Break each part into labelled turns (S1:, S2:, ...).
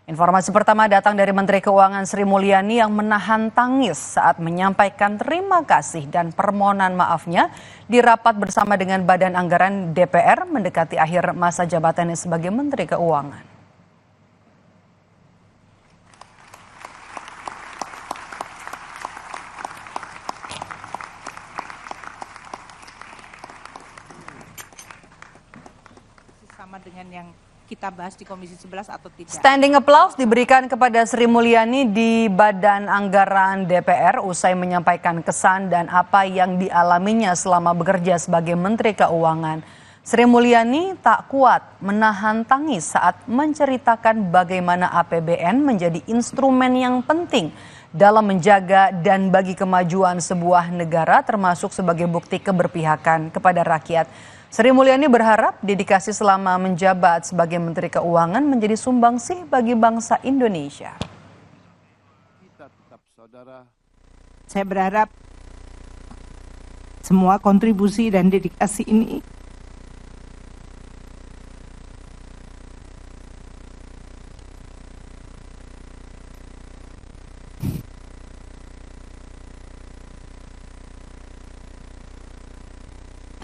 S1: Informasi pertama datang dari Menteri Keuangan Sri Mulyani yang menahan tangis saat menyampaikan terima kasih dan permohonan maafnya di rapat bersama dengan Badan Anggaran DPR mendekati akhir masa jabatannya sebagai Menteri Keuangan.
S2: Sama dengan yang kita bahas di Komisi 11 atau tidak.
S1: Standing applause diberikan kepada Sri Mulyani di Badan Anggaran DPR usai menyampaikan kesan dan apa yang dialaminya selama bekerja sebagai Menteri Keuangan. Sri Mulyani tak kuat menahan tangis saat menceritakan bagaimana APBN menjadi instrumen yang penting dalam menjaga dan bagi kemajuan sebuah negara termasuk sebagai bukti keberpihakan kepada rakyat. Sri Mulyani berharap dedikasi selama menjabat sebagai Menteri Keuangan menjadi sumbangsih bagi bangsa Indonesia.
S2: Saya berharap semua kontribusi dan dedikasi ini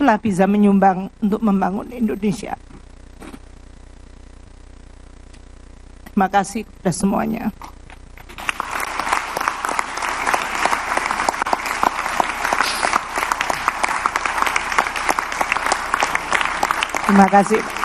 S2: telah bisa menyumbang untuk membangun Indonesia. Terima kasih kepada semuanya. Terima kasih.